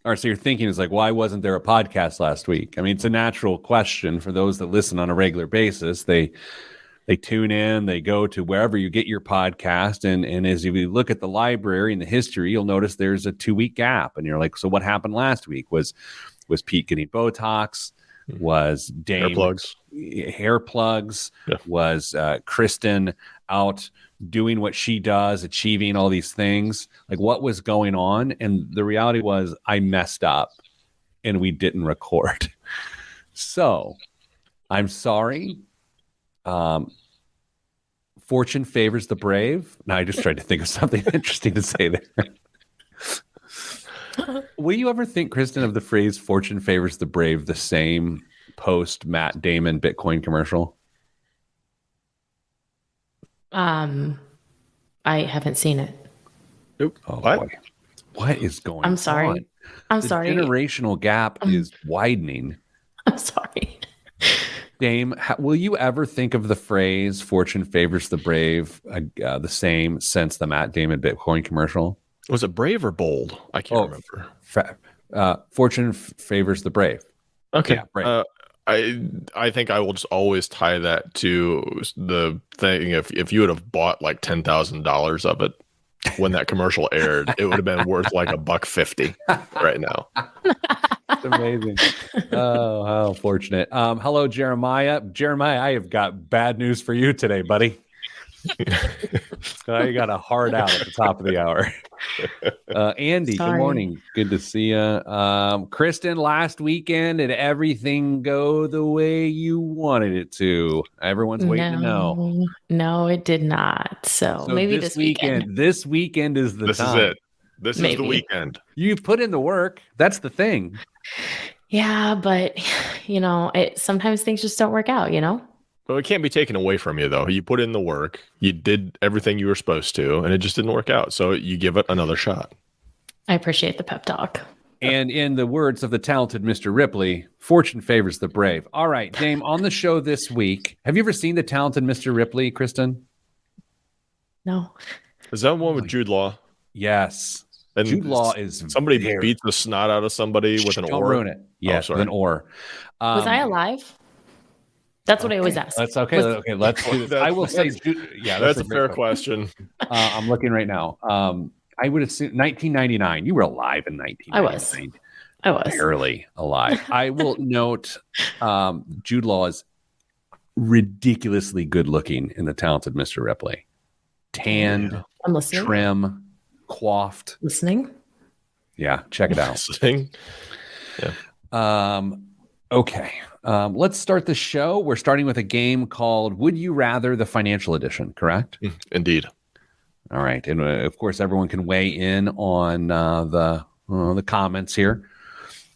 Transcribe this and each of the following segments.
All right, so you're thinking is like, why wasn't there a podcast last week? I mean, it's a natural question for those that listen on a regular basis. They tune in, they go to wherever you get your podcast, and as you look at the library and the history, you'll notice there's a 2-week gap, and you're like, so what happened last week? Was Pete getting Botox? Was Dame hair plugs? Yeah. Was Kristen out doing what she does, achieving all these things? Like, what was going on? And the reality was, I messed up and we didn't record. So I'm sorry. Fortune favors the brave. Now I just tried to think of something interesting to say there. Will you ever think, Kristen, of the phrase "fortune favors the brave" the same post Matt Damon Bitcoin commercial? I haven't seen it. Nope. Oh, what? Boy. What is going on? I'm sorry. I'm the sorry. Generational gap is widening. I'm sorry. Dame, will you ever think of the phrase "fortune favors the brave" the same since the Matt Damon Bitcoin commercial? Was it brave or bold? I can't remember. Fortune favors the brave. Okay. Yeah, brave. I think I will just always tie that to the thing. If you would have bought like $10,000 of it when that commercial aired, it would have been worth like $1.50 right now. It's amazing. Oh, how fortunate. Hello, Jeremiah. Jeremiah, I have got bad news for you today, buddy. I got a hard out at the top of the hour. Andy, Sorry. Good morning. Good to see you. Kristen, last weekend, did everything go the way you wanted it to? Everyone's waiting to know. No, it did not. So maybe this weekend. This weekend is the time. This is it. This is the weekend. You've put in the work. That's the thing. Yeah, but sometimes things just don't work out, Well, it can't be taken away from you, though. You put in the work, you did everything you were supposed to, and it just didn't work out. So you give it another shot. I appreciate the pep talk. And in the words of the talented Mr. Ripley, fortune favors the brave. All right, Dame, on the show this week, have you ever seen the talented Mr. Ripley, Kristen? No. Is that one with Jude Law? Yes. And Jude Law is somebody beats the snot out of somebody with an Don't oar. ruin it. Yes, with an oar. Was I alive? That's what I always ask. That's okay. Okay, let's do this. I will say, that's a fair question. I'm looking right now. I would assume 1999. You were alive in 1999. I was barely alive. I will note, Jude Law is ridiculously good looking in the talented Mr. Ripley. Tanned, I'm listening. trim, coiffed. Listening. Yeah, check it out. Listening. Yeah. Okay. Let's start the show. We're starting with a game called Would You Rather, the financial edition, correct? Indeed. All right. And of course, everyone can weigh in on the comments here.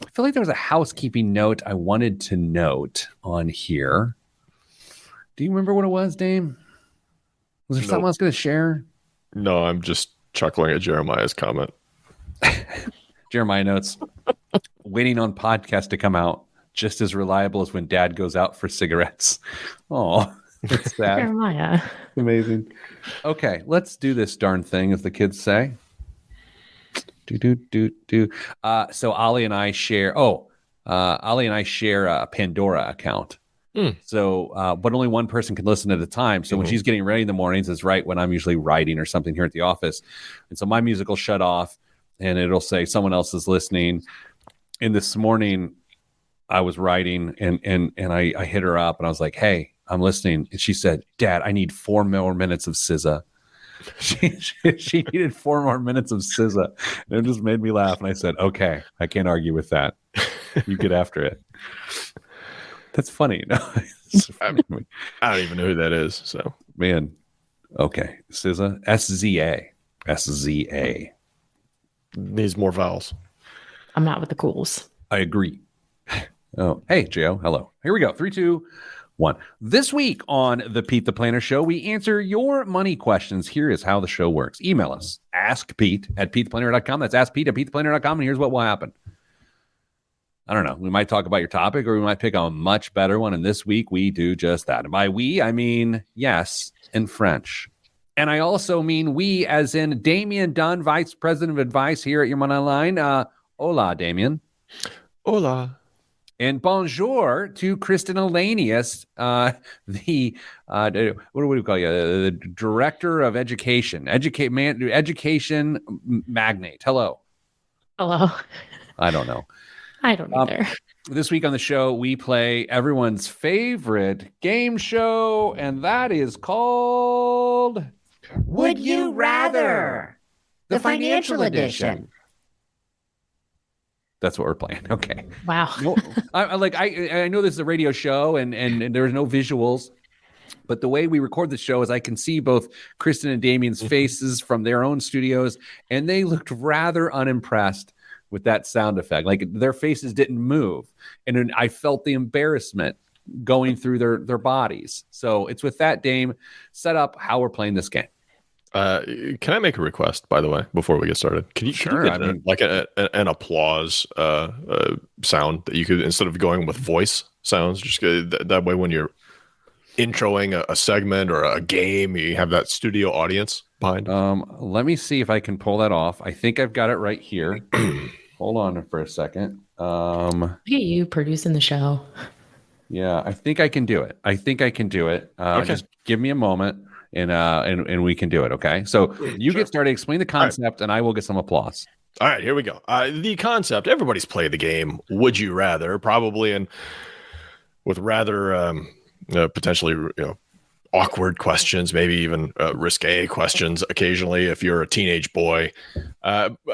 I feel like there was a housekeeping note I wanted to note on here. Do you remember what it was, Dame? Was there something I was going to share? No, I'm just chuckling at Jeremiah's comment. Jeremiah notes, waiting on podcast to come out. Just as reliable as when Dad goes out for cigarettes. Oh, that's sad. Jeremiah. Amazing. Okay, let's do this darn thing, as the kids say. So Ollie and I share. A Pandora account. So, but only one person can listen at a time. So when she's getting ready in the mornings, is right when I'm usually writing or something here at the office, and so my music will shut off, and it'll say someone else is listening. And this morning, I was writing and I hit her up and I was like, "Hey, I'm listening." And she said, "Dad, I need 4 more minutes of SZA." She needed 4 more minutes of SZA. And it just made me laugh. And I said, "Okay, I can't argue with that. You get after it." That's funny. I don't even know who that is. So, man. Okay. SZA. SZA. SZA. Needs more vowels. I'm not with the cools. I agree. Oh, hey, Joe. Hello. Here we go. 3, 2, 1. This week on the Pete the Planner Show, we answer your money questions. Here is how the show works. Email us, askpete@petetheplanner.com. That's askpete@petetheplanner.com. And here's what will happen. I don't know. We might talk about your topic, or we might pick a much better one. And this week, we do just that. And by we, I mean yes in French. And I also mean we, as in Damian Dunn, Vice President of Advice here at Your Money Online, Hola, Damien. Hola. And bonjour to Kristen Elanius, what do we call you? The director of education, education magnate. Hello. Hello. I don't know. I don't either. This week on the show, we play everyone's favorite game show, and that is called Would You Rather? The financial edition. That's what we're playing. Okay. Wow. No, I know this is a radio show and there's no visuals, but the way we record the show is I can see both Kristen and Damien's faces from their own studios, and they looked rather unimpressed with that sound effect. Like their faces didn't move, and I felt the embarrassment going through their bodies. So it's with that, Dame, set up how we're playing this game. Can I make a request, by the way, before we get started? Can you get an applause sound that you could, instead of going with voice sounds, just that way when you're introing a segment or a game, you have that studio audience behind. Let me see if I can pull that off. I think I've got it right here. Hold on for a second. Look at you producing the show. Yeah, I think I can do it. Okay. Just give me a moment. And we can do it. Okay. So you get started, explain the concept, and I will get some applause. All right, here we go. The concept, everybody's played the game. Would you rather? Probably, and with rather potentially awkward questions, maybe even risque questions occasionally if you're a teenage boy.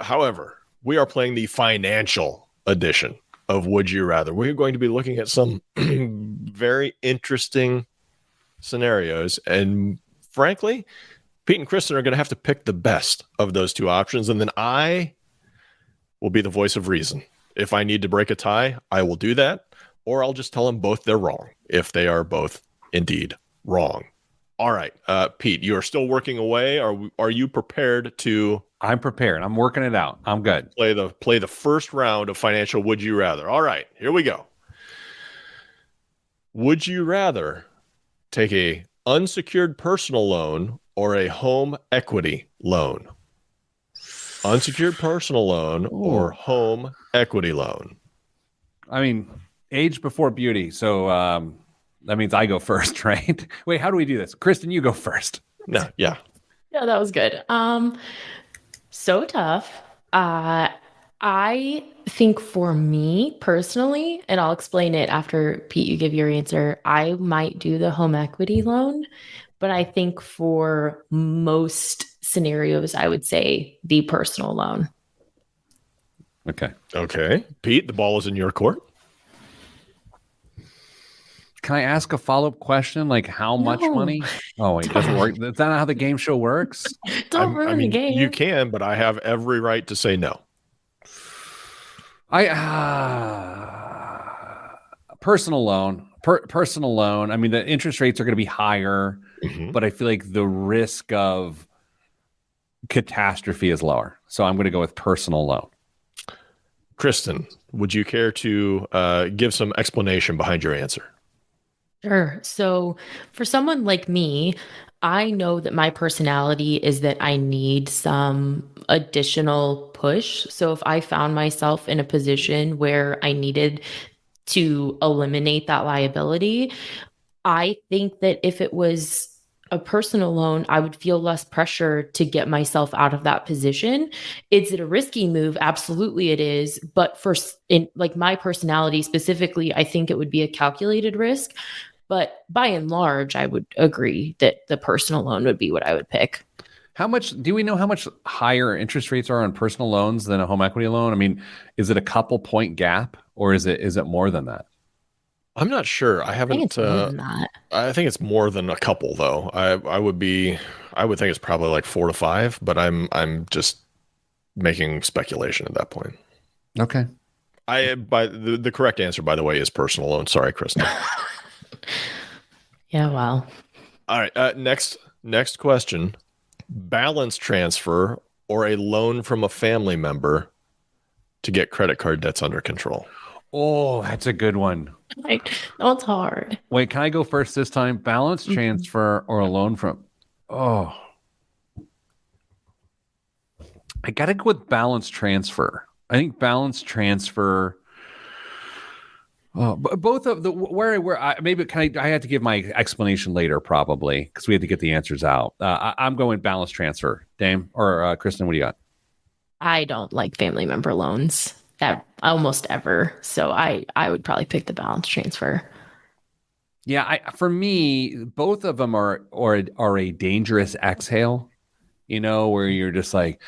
However, we are playing the financial edition of Would You Rather. We're going to be looking at some very interesting scenarios, and frankly, Pete and Kristen are going to have to pick the best of those two options, and then I will be the voice of reason. If I need to break a tie, I will do that, or I'll just tell them both they're wrong if they are both indeed wrong. All right, Pete, you are still working away. Are you prepared to? I'm prepared. I'm working it out. I'm good. Play the first round of financial Would You Rather. All right, here we go. Would you rather take a unsecured personal loan or a home equity loan? Unsecured personal loan or home equity loan? I mean, age before beauty. So that means I go first, right? Wait, how do we do this? Kristen, you go first. No, yeah. Yeah, that was good. So tough. I think for me personally, and I'll explain it after Pete, you give your answer, I might do the home equity loan, but I think for most scenarios, I would say the personal loan. Okay. Pete, the ball is in your court. Can I ask a follow-up question? Like how much money? Oh, it doesn't work. That's not how the game show works. Don't ruin the game. You can, but I have every right to say no. Personal loan. Personal loan. I mean, the interest rates are going to be higher, but I feel like the risk of catastrophe is lower. So I'm going to go with personal loan. Kristen, would you care to give some explanation behind your answer? Sure. So for someone like me, I know that my personality is that I need some additional push. So if I found myself in a position where I needed to eliminate that liability, I think that if it was a personal loan, I would feel less pressure to get myself out of that position. Is it a risky move? Absolutely it is. But in like my personality specifically, I think it would be a calculated risk. But by and large, I would agree that the personal loan would be what I would pick. Do we know how much higher interest rates are on personal loans than a home equity loan? I mean, is it a couple point gap or is it more than that? I'm not sure. I haven't. I think it's more than that. I think it's more than a couple, though. I would think it's probably like 4 to 5, but I'm just making speculation at that point. Okay. The correct answer, by the way, is personal loan. Sorry, Kristen. Yeah, well. All right. Next question: balance transfer or a loan from a family member to get credit card debts under control? Oh, that's a good one. That's hard. Wait, can I go first this time? Balance transfer or a loan from... Oh. I got to go with balance transfer. I think balance transfer. Both of the where I maybe I had to give my explanation later probably because we had to get the answers out. I'm going balance transfer. Dame or Kristen, what do you got? I don't like family member loans almost ever, so I would probably pick the balance transfer. Yeah, for me, both of them are a dangerous exhale. Where you're just like,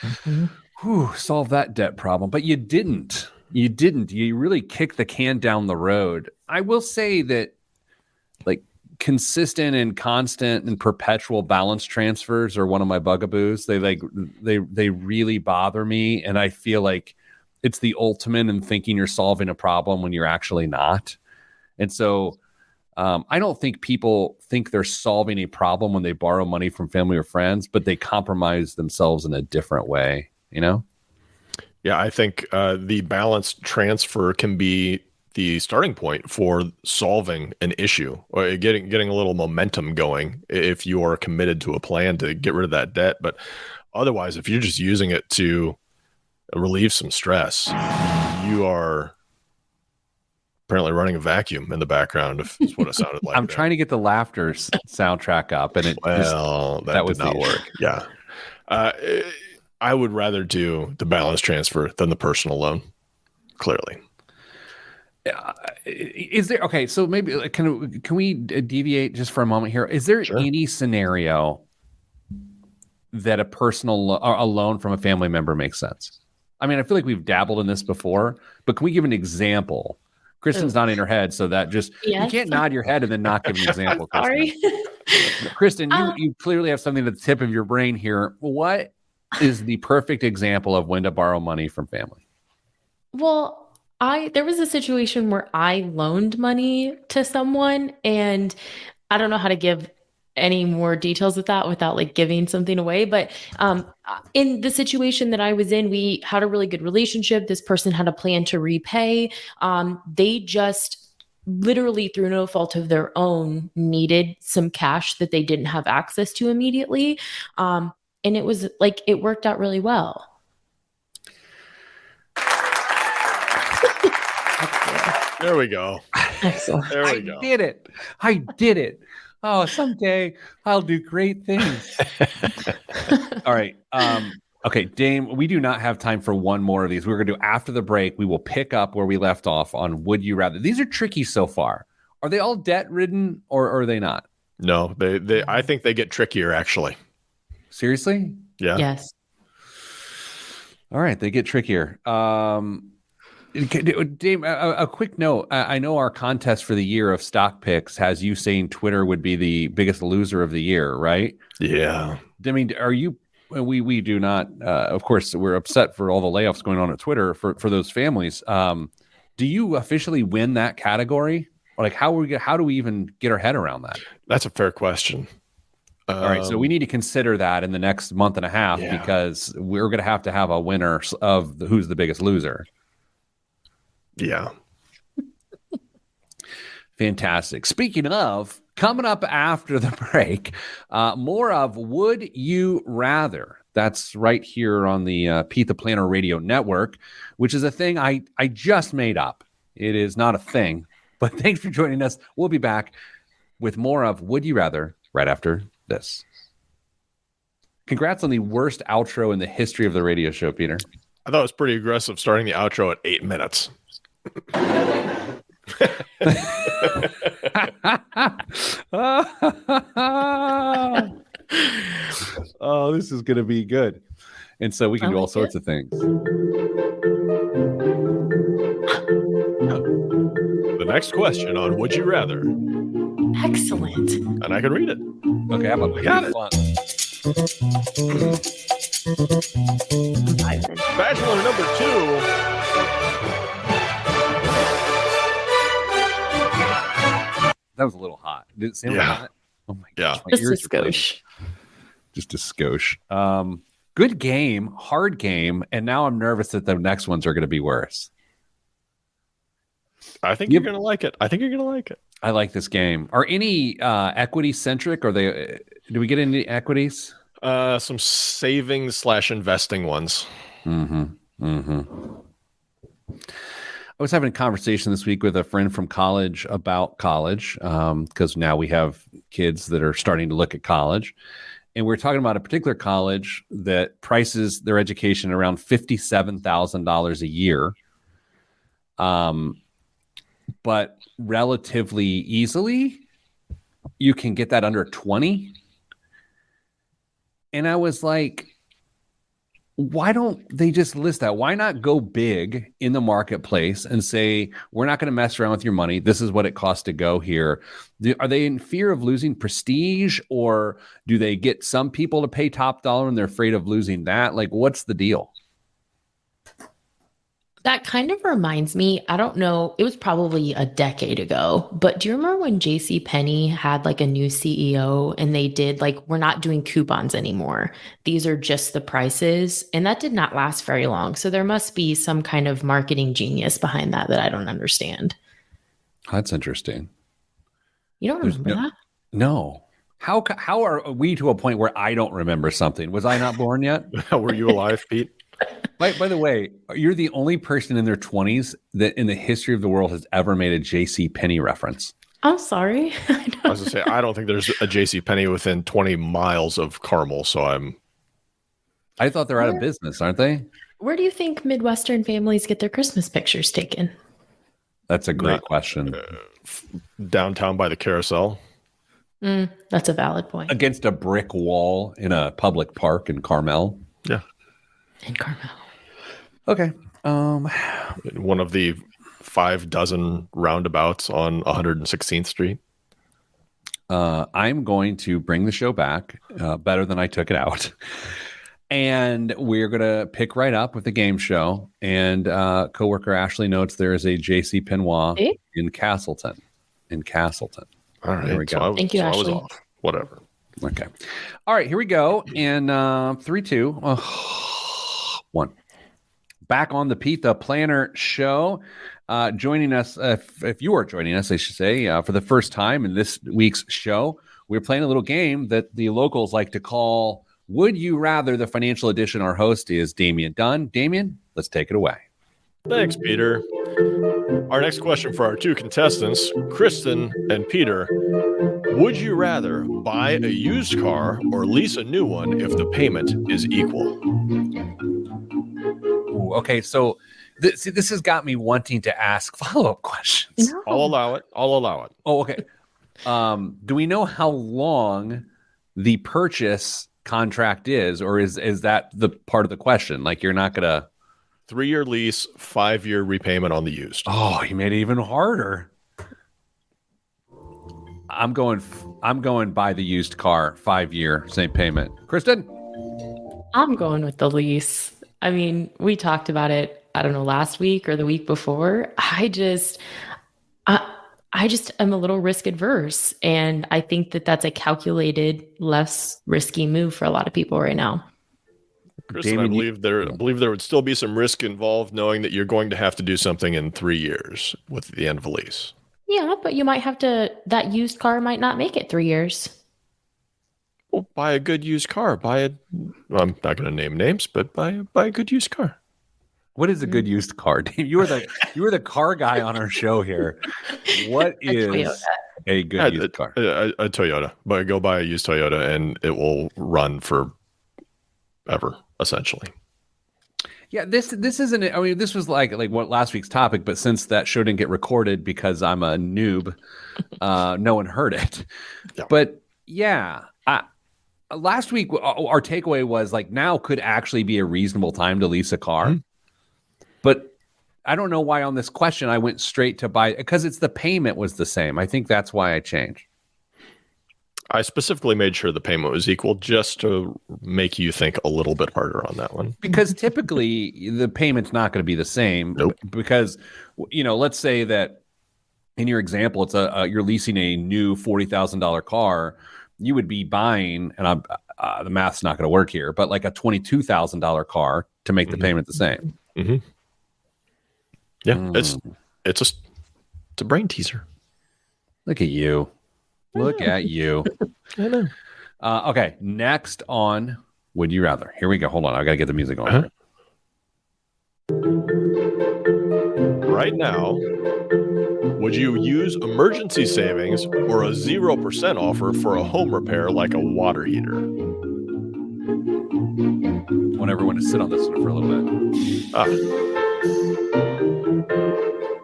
whew, solve that debt problem, but you didn't. You really kicked the can down the road. I will say that like consistent and constant and perpetual balance transfers are one of my bugaboos. They really bother me. And I feel like it's the ultimate in thinking you're solving a problem when you're actually not. And so I don't think people think they're solving a problem when they borrow money from family or friends, but they compromise themselves in a different way, Yeah, I think the balance transfer can be the starting point for solving an issue or getting a little momentum going if you are committed to a plan to get rid of that debt. But otherwise, if you're just using it to relieve some stress, you are apparently running a vacuum in the background, is what it sounded like. I'm trying to get the laughter soundtrack up, and that did not work. Yeah. I would rather do the balance transfer than the personal loan, clearly. Is there, okay, so maybe can we deviate just for a moment here? Is there any scenario that a loan from a family member makes sense? I mean, I feel like we've dabbled in this before, but can we give an example? Kristen's nodding her head, so that just you can't nod your head and then not give an example. Sorry. Kristen, you clearly have something at the tip of your brain here. What is the perfect example of when to borrow money from family? Well, there was a situation where I loaned money to someone, and I don't know how to give any more details with that without like giving something away. But in the situation that I was in, we had a really good relationship. This person had a plan to repay. They just literally through no fault of their own needed some cash that they didn't have access to immediately. And it was like, it worked out really well. There we go. Excellent. There we go. I did it. Oh, someday I'll do great things. All right. Okay, Dame, we do not have time for one more of these. We're going to do after the break. We will pick up where we left off on Would You Rather. These are tricky so far. Are they all debt ridden or are they not? No, they. I think they get trickier actually. Seriously? Yeah. Yes. All right, they get trickier. Dave, a quick note. I know our contest for the year of stock picks has you saying Twitter would be the biggest loser of the year, right? Yeah. I mean, are you? We do not. Of course, we're upset for all the layoffs going on at Twitter for those families. Do you officially win that category? Or like, how do we even get our head around that? That's a fair question. All right, so we need to consider that in the next month and a half because we're going to have a winner of who's the biggest loser. Yeah. Fantastic. Speaking of, coming up after the break, more of Would You Rather. That's right here on the Pete the Planner Radio Network, which is a thing I just made up. It is not a thing, but thanks for joining us. We'll be back with more of Would You Rather right after this. Congrats on the worst outro in the history of the radio show, Peter. I thought it was pretty aggressive starting the outro at 8 minutes. Oh, this is going to be good. And so we can do all sorts of things. The next question on Would You Rather. Excellent. And I can read it. Okay, how about we got it? Bachelor number 2. That was a little hot. Did it sound hot? Oh my gosh. Just a skosh. Just a skosh. Good game, hard game, and now I'm nervous that the next ones are going to be worse. I think you're going to like it. I like this game. Are any equity centric? Do we get any equities? Some savings / investing ones. I was having a conversation this week with a friend from college about college, because now we have kids that are starting to look at college. And we're talking about a particular college that prices their education around $57,000 a year, but relatively easily. You can get that under 20. And I was like, why don't they just list that? Why not go big in the marketplace and say, we're not going to mess around with your money. This is what it costs to go here. Are they in fear of losing prestige, or do they get some people to pay top dollar and they're afraid of losing that? Like, what's the deal? That kind of reminds me, I don't know, it was probably a decade ago, but do you remember when J.C. Penney had like a new CEO and they did like, we're not doing coupons anymore. These are just the prices. And that did not last very long. So there must be some kind of marketing genius behind that I don't understand. That's interesting. You don't remember that? No. How are we to a point where I don't remember something? Was I not born yet? Were you alive, Pete? By the way, you're the only person in their 20s that in the history of the world has ever made a J.C. Penney reference. I'm sorry. I was going to say, I don't think there's a J.C. Penney within 20 miles of Carmel, so I thought they're out of business, aren't they? Where do you think Midwestern families get their Christmas pictures taken? That's a great question. Downtown by the carousel. That's a valid point. Against a brick wall in a public park in Carmel. Yeah. In Carmel. Okay. One of the 5 dozen roundabouts on 116th Street. I'm going to bring the show back better than I took it out. And we're going to pick right up with the game show. And coworker Ashley notes there is a J.C. Penney in Castleton. All right. There we go. Thank you, Ashley. I was off. Whatever. Okay. All right, here we go. And 3, 2, 1. Back on the Pete the Planner show. Joining us, if you are joining us, I should say, for the first time in this week's show, we're playing a little game that the locals like to call Would You Rather. The financial edition. Our host is Damian Dunn. Damian, let's take it away. Thanks, Peter. Our next question for our 2 contestants, Kristen and Peter. Would you rather buy a used car or lease a new one if the payment is equal? Ooh, okay, so this has got me wanting to ask follow-up questions. No. I'll allow it. Oh, okay. Do we know how long the purchase contract is, or is that the part of the question? Like, you're not gonna 3-year lease, 5-year repayment on the used. Oh, you made it even harder. I'm going buy the used car, 5-year, same payment. Kristen? I'm going with the lease. I mean, we talked about it, I don't know, last week or the week before. I just am a little risk adverse. And I think that that's a calculated, less risky move for a lot of people right now. Kristen, I believe there would still be some risk involved knowing that you're going to have to do something in 3 years with the end of a lease. Yeah, but you might have to, that used car might not make it 3 years. Well, buy a good used car. I'm not going to name names, but buy a good used car. What is a good used car? You were the car guy on our show here. What is a good used car? A Toyota. But go buy a used Toyota and it will run for ever, essentially. Yeah, this isn't. I mean, this was like what last week's topic, but since that show didn't get recorded because I'm a noob, no one heard it. Yeah. But yeah, last week our takeaway was like now could actually be a reasonable time to lease a car. Mm-hmm. But I don't know why on this question I went straight to buy, because it's the payment was the same. I think that's why I changed. I specifically made sure the payment was equal just to make you think a little bit harder on that one. Because typically the payment's not going to be the same. Nope. Because, let's say that in your example, it's you're leasing a new $40,000 car. You would be buying, and the math's not going to work here, but like a $22,000 car to make the payment the same. Mm-hmm. Yeah, it's a brain teaser. Look at you. Look at you. I know. Okay, next on Would You Rather. Here we go. Hold on. I got to get the music on. right now, would you use emergency savings or a 0% offer for a home repair like a water heater? I want everyone to sit on this one for a little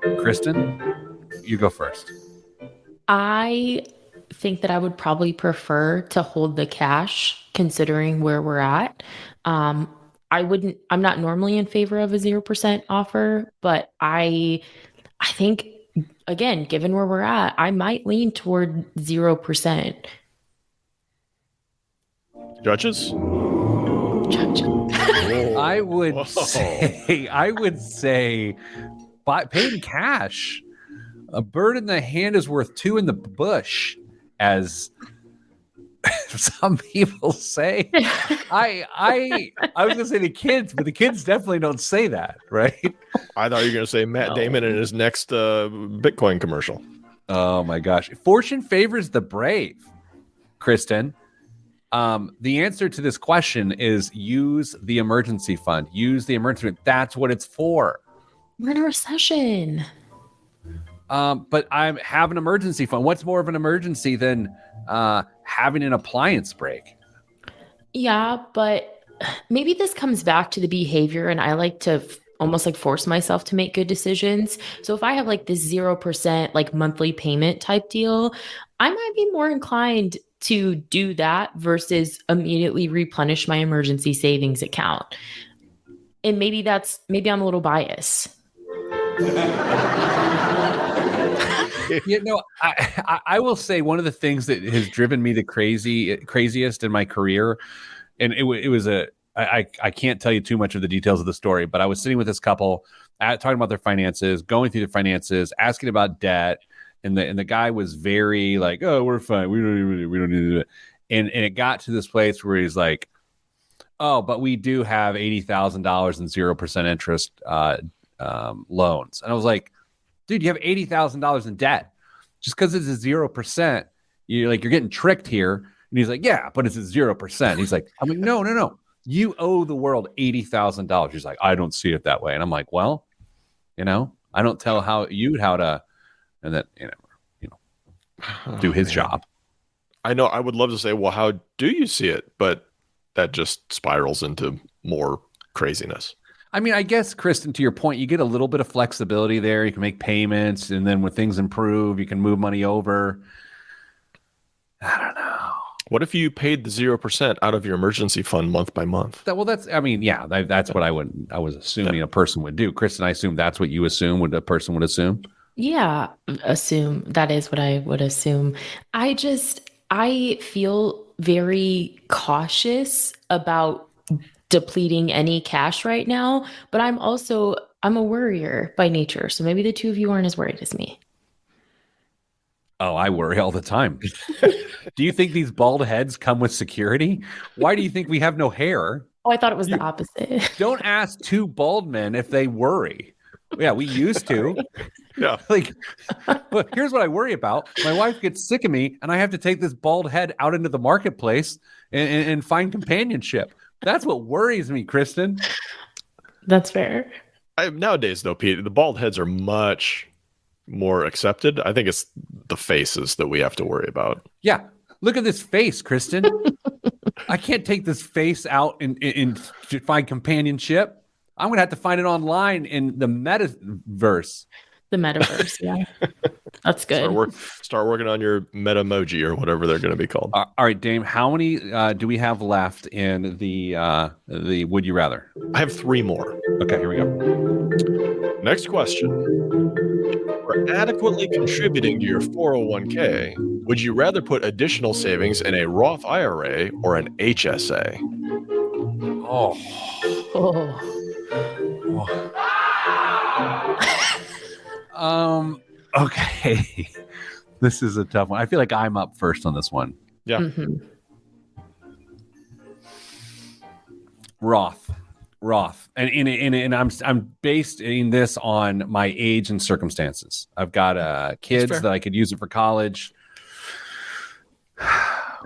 bit. Kristen, you go first. I think that I would probably prefer to hold the cash considering where we're at. I'm not normally in favor of a 0% offer, but I think, again, given where we're at, I might lean toward 0%. Judges? I would say pay in cash. A bird in the hand is worth two in the bush, as some people say. I was gonna say the kids, but the kids definitely don't say that, right? I thought you were gonna say Matt Damon in his next Bitcoin commercial. Oh my gosh. Fortune favors the brave, Kristen. The answer to this question is use the emergency fund. Use the emergency fund. That's what it's for. We're in a recession. But I have an emergency fund. What's more of an emergency than having an appliance break? Yeah, but maybe this comes back to the behavior, and I like to almost like force myself to make good decisions. So if I have like this 0% like monthly payment type deal, I might be more inclined to do that versus immediately replenish my emergency savings account. And maybe I'm a little biased. I will say one of the things that has driven me the craziest in my career, and it was I can't tell you too much of the details of the story, but I was sitting with this couple talking about their finances, going through their finances, asking about debt, and the guy was very like, "Oh, we're fine. We don't need to do it." And it got to this place where he's like, "Oh, but we do have $80,000 in 0% interest loans." And I was like, "Dude, you have $80,000 in debt. Just because it's a 0%, you're getting tricked here." And he's like, "Yeah, but it's a 0%." He's like, "I'm like, no. You owe the world $80,000." He's like, "I don't see it that way." And I'm like, "Well, I don't tell how to," and then do his job. I know. I would love to say, "Well, how do you see it?" But that just spirals into more craziness. I mean, I guess, Kristen, to your point, you get a little bit of flexibility there. You can make payments, and then when things improve, you can move money over. I don't know. What if you paid the 0% out of your emergency fund month by month? That's what I was assuming a person would do. Kristen, I assume that's what you assume a person would assume. Yeah, assume that is what I would assume. I feel very cautious about depleting any cash right now, but I'm a worrier by nature. So maybe the two of you aren't as worried as me. Oh, I worry all the time. Do you think these bald heads come with security? Why do you think we have no hair? Oh, I thought it was the opposite. Don't ask two bald men if they worry. Yeah, we used to. Yeah. But here's what I worry about. My wife gets sick of me, and I have to take this bald head out into the marketplace and find companionship. That's what worries me, Kristen. That's fair. Nowadays, though, Pete, the bald heads are much more accepted. I think it's the faces that we have to worry about. Yeah. Look at this face, Kristen. I can't take this face out and to find companionship. I'm going to have to find it online in the metaverse. The metaverse, yeah. That's good. Start working on your metamoji or whatever they're going to be called. All right, Dame, how many do we have left in the Would You Rather? I have 3 more. Okay, here we go. Next question. For adequately contributing to your 401k, would you rather put additional savings in a Roth IRA or an HSA? Okay. This is a tough one. I feel like I'm up first on this one. Yeah. Mm-hmm. Roth. And I'm basing this on my age and circumstances. I've got kids that I could use it for college.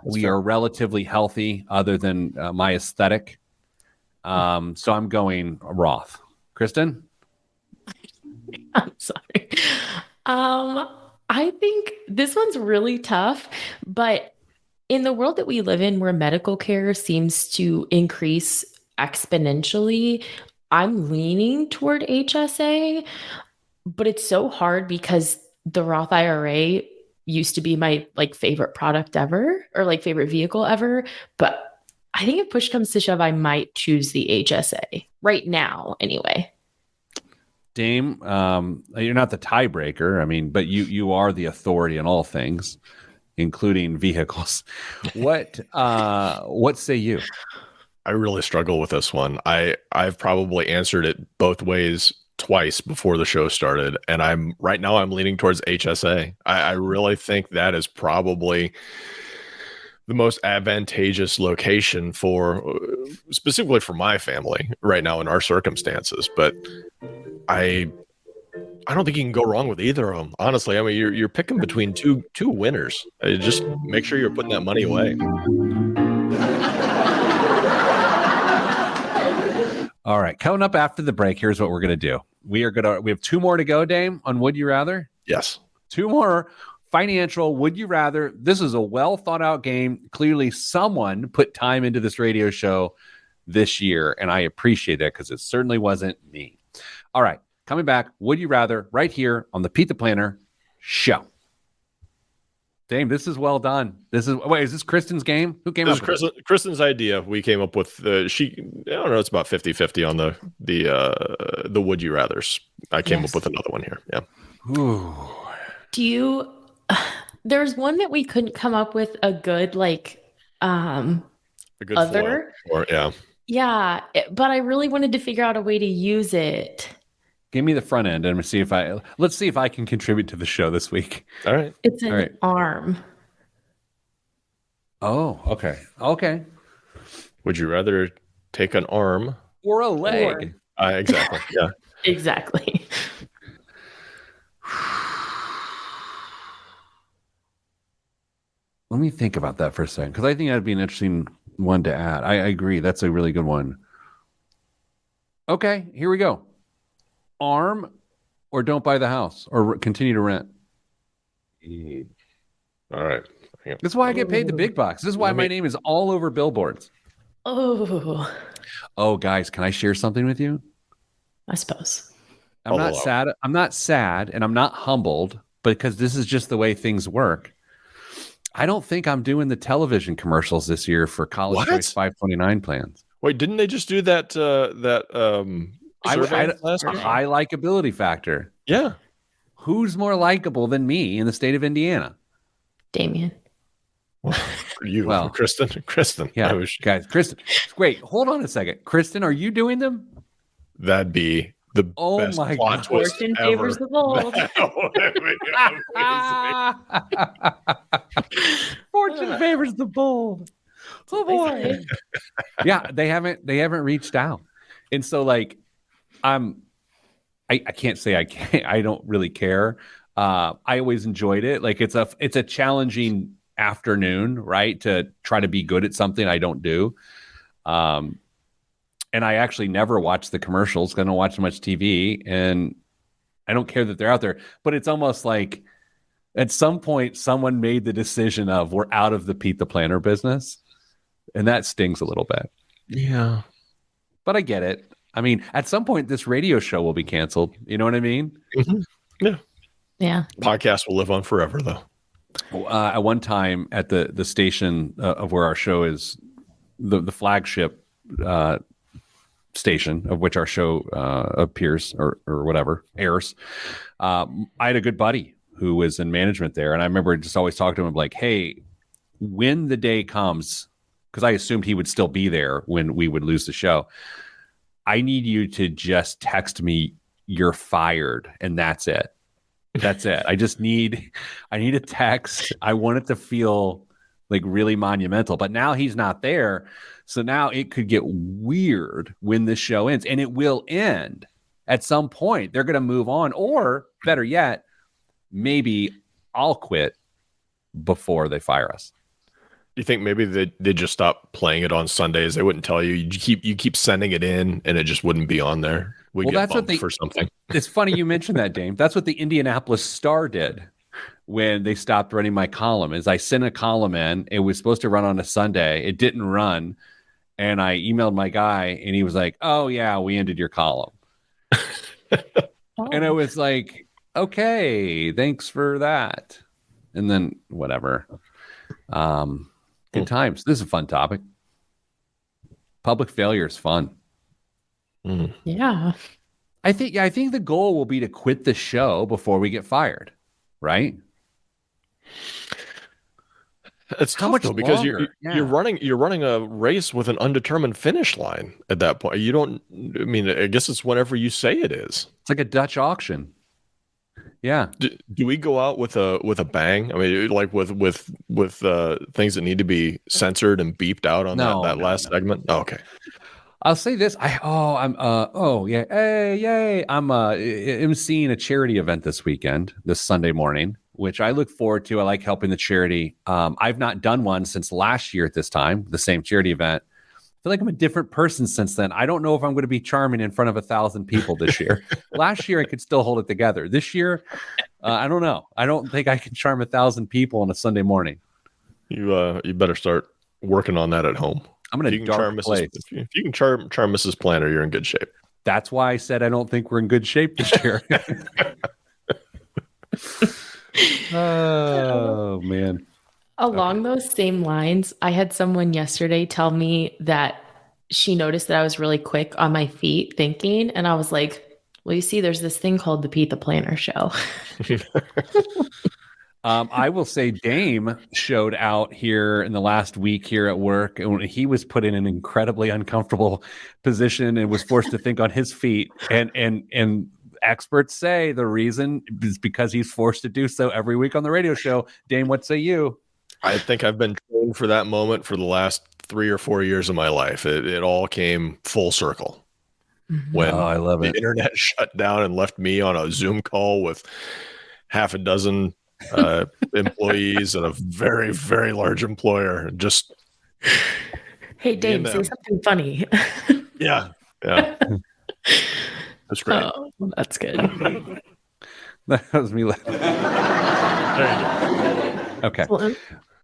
We are relatively healthy other than my aesthetic. So I'm going Roth. Kristen? I'm sorry. I think this one's really tough, but in the world that we live in where medical care seems to increase exponentially, I'm leaning toward HSA, but it's so hard because the Roth IRA used to be my like favorite product ever or like favorite vehicle ever, but I think if push comes to shove, I might choose the HSA right now anyway. Dame, you're not the tiebreaker. I mean, but you are the authority in all things, including vehicles. What say you? I really struggle with this one. I've probably answered it both ways twice before the show started, and I'm leaning towards HSA. I really think that is probably the most advantageous location for specifically for my family right now in our circumstances. But I don't think you can go wrong with either of them. Honestly, I mean, you're picking between two winners. Just make sure you're putting that money away. All right, coming up after the break, here's what we're gonna do. We have 2 more to go, Dame, on Would You Rather. Yes, 2 more financial Would You Rather. This is a well thought out game. Clearly, someone put time into this radio show this year, and I appreciate that because it certainly wasn't me. All right, coming back, Would You Rather, right here on the Pete the Planner show. Dame, this is well done. Is this Kristen's game? Who came up with it? Kristen's idea. We came up with I don't know, it's about 50-50 on the Would You Rathers. I came up with another one here. Yeah. Ooh. There's one that we couldn't come up with a good a good other. Yeah, but I really wanted to figure out a way to use it. Give me the front end and let's see if I can contribute to the show this week. All right. It's an arm. Oh, okay. Okay. Would you rather take an arm or a leg? Exactly. Yeah. Exactly. Let me think about that for a second, because I think that'd be an interesting one to add. I agree. That's a really good one. Okay, here we go. Arm or don't buy the house or continue to rent. All right. That's why I get paid the big bucks. This is why my name is all over billboards. Oh, guys, can I share something with you? I suppose. I'm not sad. I'm not sad and I'm not humbled because this is just the way things work. I don't think I'm doing the television commercials this year for College Choice 529 plans. Wait, didn't they just do that high likability factor? Yeah. Who's more likable than me in the state of Indiana? Damien. Kristen. Yeah, guys, Kristen. Wait, hold on a second. Kristen, are you doing them? That'd be the best plot twist Fortune ever. favors the bold. Fortune favors the bold. Oh boy. Yeah, they haven't reached out. And so like I can't say I don't really care. I always enjoyed it. Like it's a challenging afternoon, right? To try to be good at something I don't do. And I actually never watch the commercials. I don't watch much TV, and I don't care that they're out there. But it's almost like at some point someone made the decision of we're out of the Pete the Planner business, and that stings a little bit. Yeah, but I get it. I mean, at some point this radio show will be canceled. You know what I mean? Mm-hmm. Yeah. Podcast will live on forever, though. At one time at the station of where our show is, the flagship station of which our show appears or whatever airs, I had a good buddy who was in management there, and I remember just always talking to him like, hey, when the day comes, because I assumed he would still be there when we would lose the show, I need you to just text me you're fired, and that's it. That's it. I need a text. I want it to feel like really monumental, but now he's not there. So now it could get weird when this show ends, and it will end at some point. They're going to move on, or better yet, maybe I'll quit before they fire us. you think maybe they just stop playing it on Sundays? They wouldn't tell you. You keep sending it in, and it just wouldn't be on there. We get bumped for something. It's funny you mentioned that, Dame. That's what the Indianapolis Star did when they stopped running my column. Is I sent a column in. It was supposed to run on a Sunday. It didn't run, and I emailed my guy, and he was like, "Oh yeah, we ended your column." And I was like, "Okay, thanks for that." And then whatever. Good times. This is a fun topic. Public failure is fun. Yeah. I think the goal will be to quit the show before we get fired, right? It's tough though, because you're running a race with an undetermined finish line at that point. You don't. I mean, I guess it's whenever you say it is. It's like a Dutch auction. Yeah. Do we go out with a bang? I mean, like with things that need to be censored and beeped out on that last segment. Oh, okay. I'll say this. I'm emceeing a charity event this weekend, this Sunday morning, which I look forward to. I like helping the charity. I've not done one since last year at this time, the same charity event. I feel like I'm a different person since then. I don't know if I'm going to be charming in front of 1,000 people this year. Last year, I could still hold it together. This year, I don't know. I don't think I can charm 1,000 people on a Sunday morning. You better start working on that at home. I'm in a dark place. If you can charm Mrs. Planner, you're in good shape. That's why I said I don't think we're in good shape this year. Oh, man. Along those same lines, I had someone yesterday tell me that she noticed that I was really quick on my feet thinking, and I was like, well, you see, there's this thing called the Pete the Planner Show. I will say Dame showed out here in the last week here at work, and he was put in an incredibly uncomfortable position and was forced to think on his feet. And experts say the reason is because he's forced to do so every week on the radio show. Dame, what say you? I think I've been trained for that moment for the last 3 or 4 years of my life. It all came full circle. When I love the internet shut down and left me on a Zoom call with half a dozen employees and a very, very large employer. Just hey, Dave, say something funny. Yeah. That's great. Oh, that's good. That was me laughing. Okay.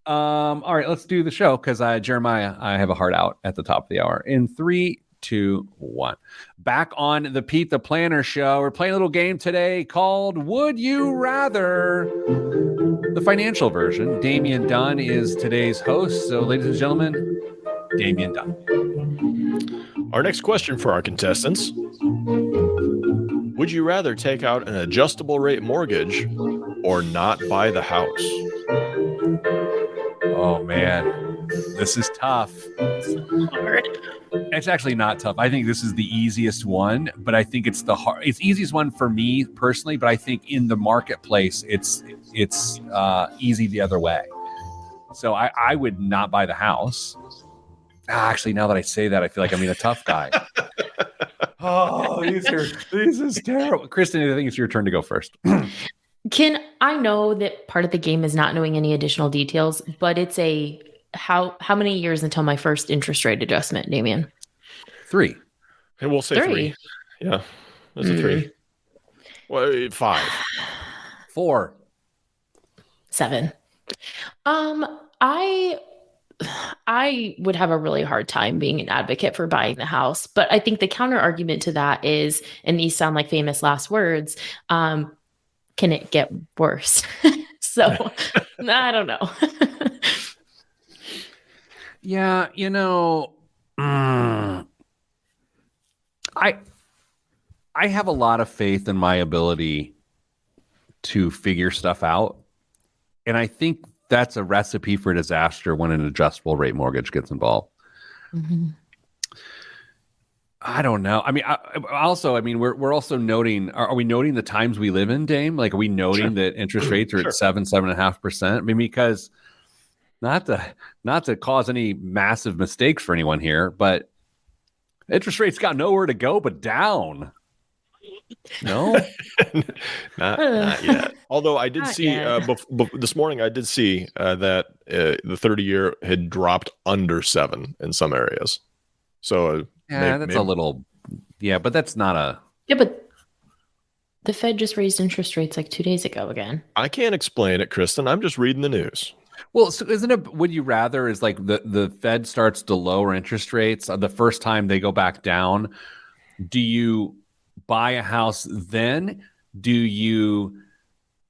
All right, let's do the show because Jeremiah, I have a heart out at the top of the hour. In 3, 2, 1. Back on the Pete the Planner Show. We're playing a little game today called Would You Rather? The financial version. Damian Dunn is today's host. So, ladies and gentlemen, Damian Dunn. Our next question for our contestants. Would you rather take out an adjustable rate mortgage or not buy the house? Oh, man. This is tough. It's actually not tough. I think this is the easiest one, but I think it's it's easiest one for me personally, but I think in the marketplace, it's easy the other way. So I would not buy the house. Actually, now that I say that, I feel like I'm being a tough guy. Oh, this is terrible. Kristen, I think it's your turn to go first. I know that part of the game is not knowing any additional details, but it's how many years until my first interest rate adjustment, Damian? 3. And we'll say 3. Yeah, that's a 3. Well, 5. 4. 7. I would have a really hard time being an advocate for buying the house, but I think the counter argument to that is, and these sound like famous last words, can it get worse? So I don't know. Yeah, I have a lot of faith in my ability to figure stuff out. And I think that's a recipe for disaster when an adjustable rate mortgage gets involved. Mm-hmm. I don't know. I mean, we're also noting, are we noting the times we live in, Dame? Like, are we noting that interest rates are at 7.5%? I mean, because not to cause any massive mistakes for anyone here, but interest rates got nowhere to go but down. No? not yet. Although I did see this morning, I did see that the 30-year had dropped under 7 in some areas. So that's a little, but that's not a. Yeah, but the Fed just raised interest rates like 2 days ago again. I can't explain it, Kristen. I'm just reading the news. Well, so isn't it, would you rather is like the Fed starts to lower interest rates the first time they go back down? Do you buy a house then? Do you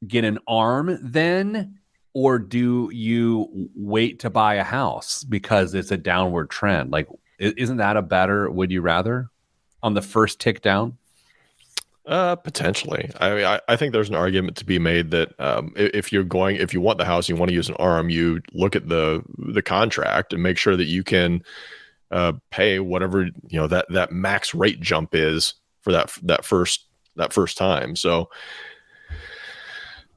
get an ARM then? Or do you wait to buy a house because it's a downward trend? Like, isn't that a better would you rather on the first tick down? Potentially. I mean, I think there's an argument to be made that if you want the house, you want to use an ARM, you look at the contract and make sure that you can pay whatever that max rate jump is for that first time. So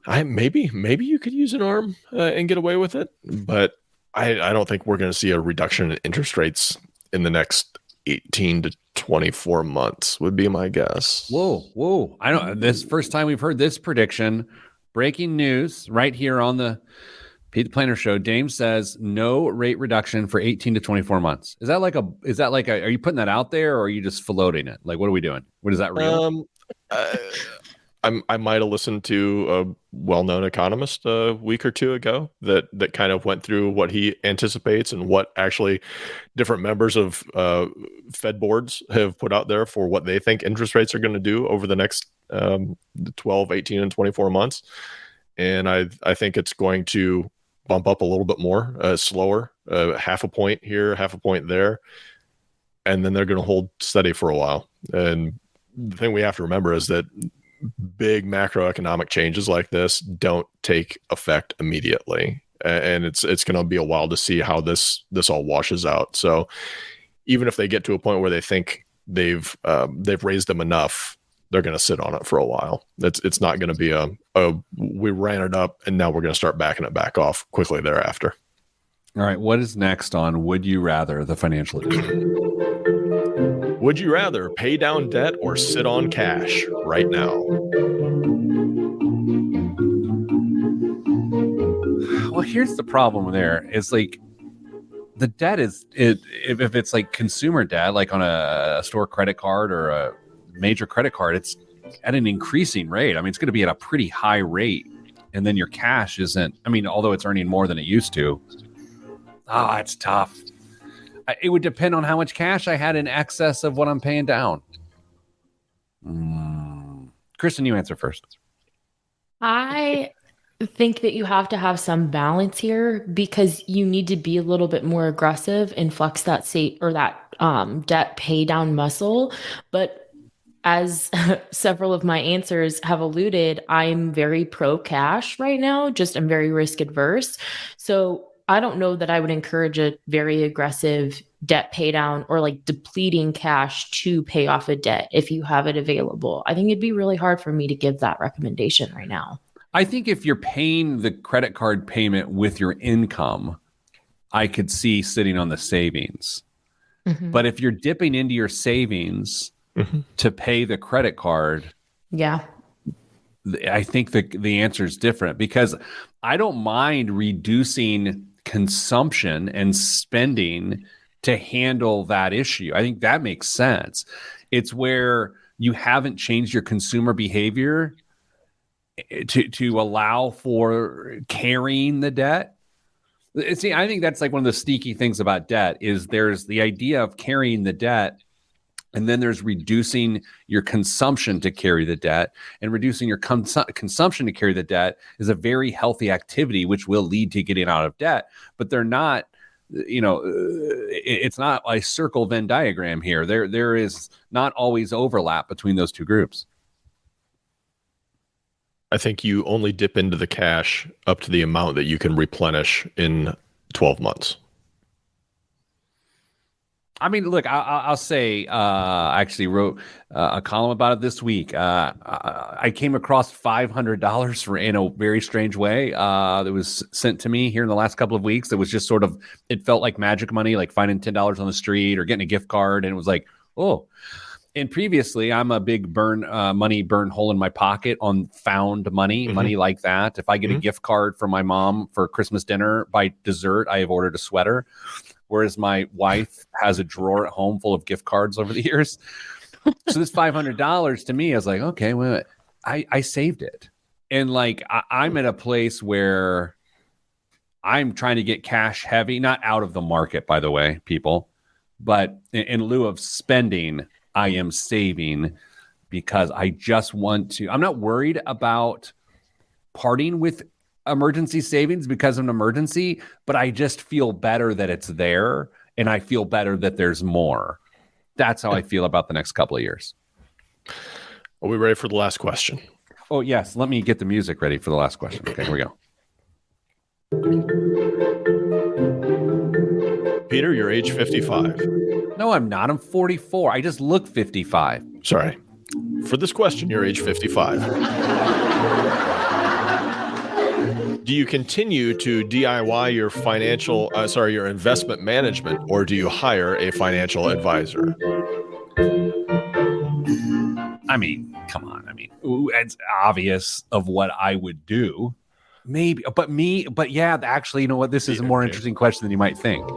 maybe you could use an ARM and get away with it, but I don't think we're going to see a reduction in interest rates in the next 18 to 24 months would be my guess. Whoa. I don't. This first time we've heard this prediction. Breaking news right here on the Pete the Planner Show. Dame says no rate reduction for 18 to 24 months. Is that like a, are you putting that out there or are you just floating it? Like, what are we doing? What is that real? I might have listened to a well-known economist a week or two ago that kind of went through what he anticipates and what actually different members of Fed boards have put out there for what they think interest rates are going to do over the next 12, 18, and 24 months. And I think it's going to bump up a little bit more, slower, half a point here, half a point there. And then they're going to hold steady for a while. And the thing we have to remember is that big macroeconomic changes like this don't take effect immediately, and it's going to be a while to see how this all washes out. So even if they get to a point where they think they've raised them enough, they're going to sit on it for a while. It's not going to be a we ran it up and now we're going to start backing it back off quickly thereafter. All right, what is next on Would You Rather, the financial edition? Would you rather pay down debt or sit on cash right now? Well, here's the problem there. It's like the debt is if it's like consumer debt, like on a store credit card or a major credit card, it's at an increasing rate. I mean, it's going to be at a pretty high rate. And then your cash isn't, I mean, although it's earning more than it used to. It's tough. It would depend on how much cash I had in excess of what I'm paying down. Kristen, you answer first. I think that you have to have some balance here because you need to be a little bit more aggressive and flex that debt pay down muscle. But as several of my answers have alluded, I'm very pro cash right now. I'm very risk adverse. So I don't know that I would encourage a very aggressive debt pay down or like depleting cash to pay off a debt if you have it available. I think it'd be really hard for me to give that recommendation right now. I think if you're paying the credit card payment with your income, I could see sitting on the savings. Mm-hmm. But if you're dipping into your savings to pay the credit card, I think the answer is different because I don't mind reducing consumption and spending to handle that issue. I think that makes sense. It's where you haven't changed your consumer behavior to allow for carrying the debt. See, I think that's like one of the sneaky things about debt is there's the idea of carrying the debt, and then there's reducing your consumption to carry the debt, and reducing your consumption to carry the debt is a very healthy activity, which will lead to getting out of debt. But they're not, it's not a circle Venn diagram here. There is not always overlap between those two groups. I think you only dip into the cash up to the amount that you can replenish in 12 months. I mean, look, I'll say, I actually wrote a column about it this week. I came across $500 in a very strange way that was sent to me here in the last couple of weeks. It was just sort of, it felt like magic money, like finding $10 on the street or getting a gift card. And it was like, oh. And previously, I'm a big money burn hole in my pocket on found money, money like that. If I get a gift card from my mom for Christmas dinner, by dessert, I have ordered a sweater. Whereas my wife has a drawer at home full of gift cards over the years. So this $500 to me, I was like, okay, well, I saved it. And like, I'm at a place where I'm trying to get cash heavy, not out of the market, by the way, people, but in lieu of spending, I am saving because I just want to. I'm not worried about parting with emergency savings because of an emergency, but I just feel better that it's there, and I feel better that there's more. That's how I feel about the next couple of years. Are we ready for the last question? Oh, yes. Let me get the music ready for the last question. Okay, here we go. Peter, you're age 55. No, I'm not. I'm 44. I just look 55. Sorry. For this question, you're age 55. Do you continue to DIY your investment management, or do you hire a financial advisor? I mean, come on. I mean, it's obvious of what I would do. Maybe, but yeah, actually, you know what? This is a more interesting question than you might think.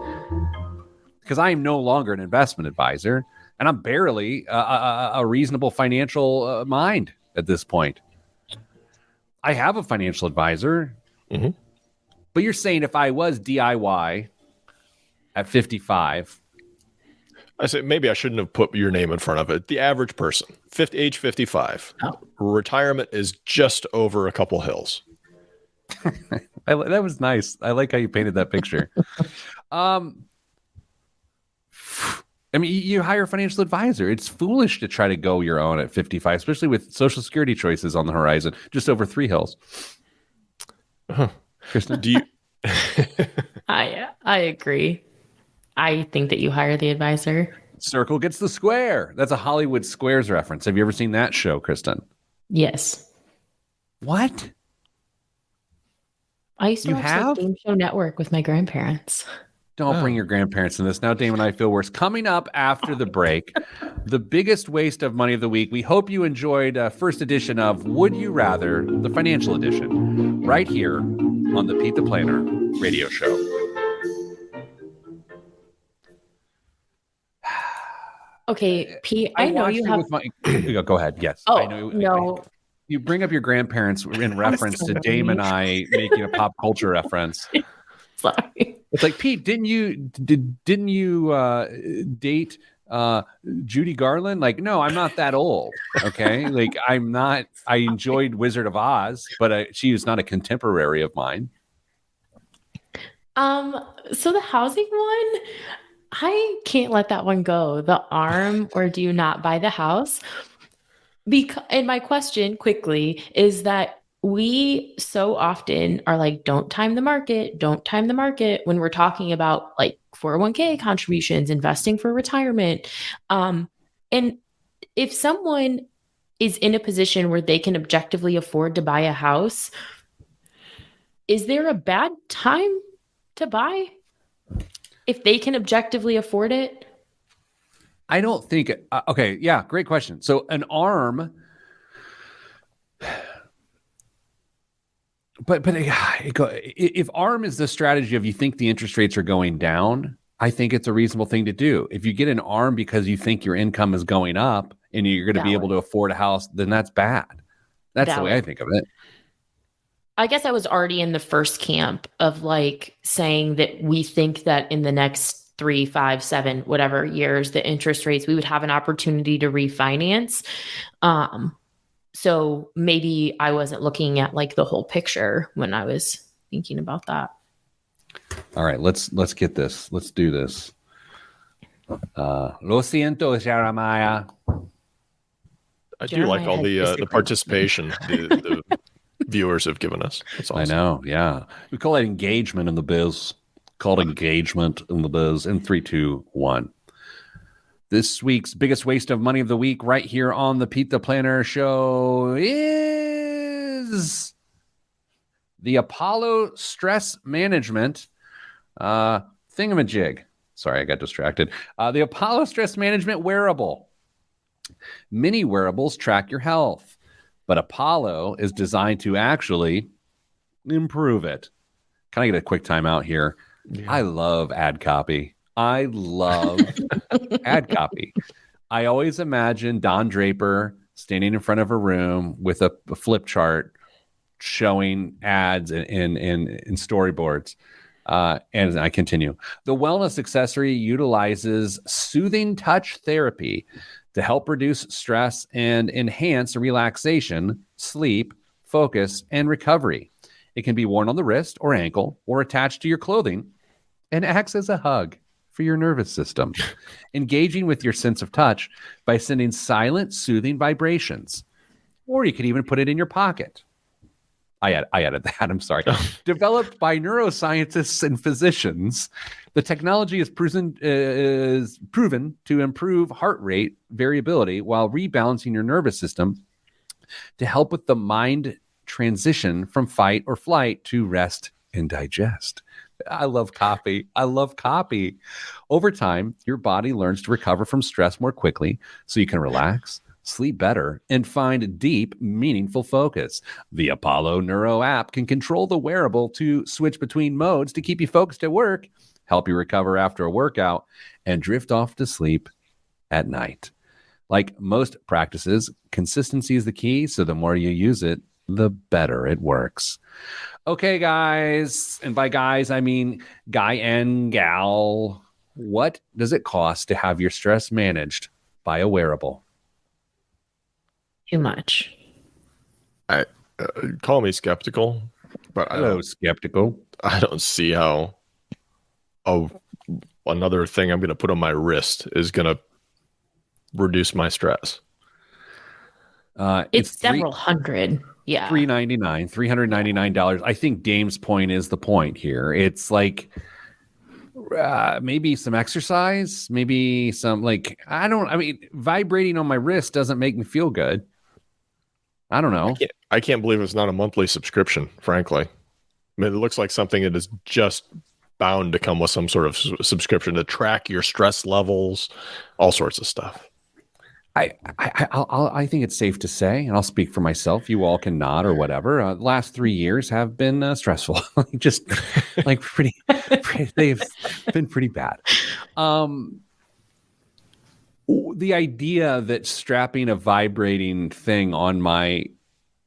Because I am no longer an investment advisor, and I'm barely a reasonable financial mind at this point. I have a financial advisor, but you're saying if I was DIY at 55, I say maybe I shouldn't have put your name in front of it. The average person, age 55, retirement is just over a couple hills. That was nice. I like how you painted that picture. I mean, you hire a financial advisor. It's foolish to try to go your own at 55, especially with Social Security choices on the horizon, just over 3 hills. Kristen, do you? I agree. I think that you hire the advisor. Circle gets the square. That's a Hollywood Squares reference. Have you ever seen that show, Kristen? Yes. What? I used to watch the Game Show Network with my grandparents. Don't bring your grandparents in this. Now, Damon and I feel worse. Coming up after the break, the biggest waste of money of the week. We hope you enjoyed first edition of Would You Rather, the financial edition, right here on the Pete the Planner radio show. Okay, Pete, I know you have... Go ahead, yes. Oh, I know, no. You bring up your grandparents in reference to Damon and I making a pop culture reference. Sorry. It's like, Pete, didn't you date Judy Garland? Like, no, I'm not that old. Okay, like I'm not. I enjoyed Wizard of Oz, but she is not a contemporary of mine. So the housing one, I can't let that one go. The arm, or do you not buy the house? And my question quickly is that we so often are like, don't time the market when we're talking about like 401k contributions, investing for retirement. And if someone is in a position where they can objectively afford to buy a house, is there a bad time to buy if they can objectively afford it? I don't think. Okay, yeah, great question. So an ARM, but if ARM is the strategy of you think the interest rates are going down, I think it's a reasonable thing to do. If you get an ARM because you think your income is going up and you're going to be able to afford a house, then that's bad. That's the way I think of it. I guess I was already in the first camp of like saying that we think that in the next 3, 5, 7, whatever years, the interest rates, we would have an opportunity to refinance. So maybe I wasn't looking at like the whole picture when I was thinking about that. All right, let's get this. Let's do this. Lo siento, Jeremiah. I do like all the participation the viewers have given us. That's awesome. I know, yeah. We call it engagement in the biz. Called engagement in the biz in 3, 2, 1. This week's biggest waste of money of the week right here on the Pete the Planner show is the Apollo stress management thingamajig. Sorry, I got distracted. The Apollo stress management wearable. Many wearables track your health, but Apollo is designed to actually improve it. Can I get a quick timeout here? Yeah. I love ad copy. I love ad copy. I always imagine Don Draper standing in front of a room with a flip chart showing ads in storyboards. And I continue. The wellness accessory utilizes soothing touch therapy to help reduce stress and enhance relaxation, sleep, focus, and recovery. It can be worn on the wrist or ankle or attached to your clothing and acts as a hug for your nervous system, engaging with your sense of touch by sending silent, soothing vibrations. Or you could even put it in your pocket. I added that. I'm sorry. Developed by neuroscientists and physicians, the technology is proven to improve heart rate variability while rebalancing your nervous system to help with the mind transition from fight or flight to rest and digest. I love copy. Over time, your body learns to recover from stress more quickly so you can relax, sleep better, and find deep, meaningful focus. The Apollo Neuro app can control the wearable to switch between modes to keep you focused at work, help you recover after a workout, and drift off to sleep at night. Like most practices, consistency is the key, so the more you use it, the better it works. Okay, guys, and by guys, I mean guy and gal. What does it cost to have your stress managed by a wearable? Too much. I call me skeptical, but skeptical. I don't see how another thing I'm going to put on my wrist is going to reduce my stress. It's several hundred. Yeah. $399. I think Dame's point is the point here. It's like maybe some exercise, maybe some vibrating on my wrist doesn't make me feel good. I don't know. I can't believe it's not a monthly subscription, frankly. I mean, it looks like something that is just bound to come with some sort of subscription to track your stress levels, all sorts of stuff. I think it's safe to say, and I'll speak for myself. You all can nod or whatever. The last 3 years have been stressful, just like pretty. They've been pretty bad. The idea that strapping a vibrating thing on my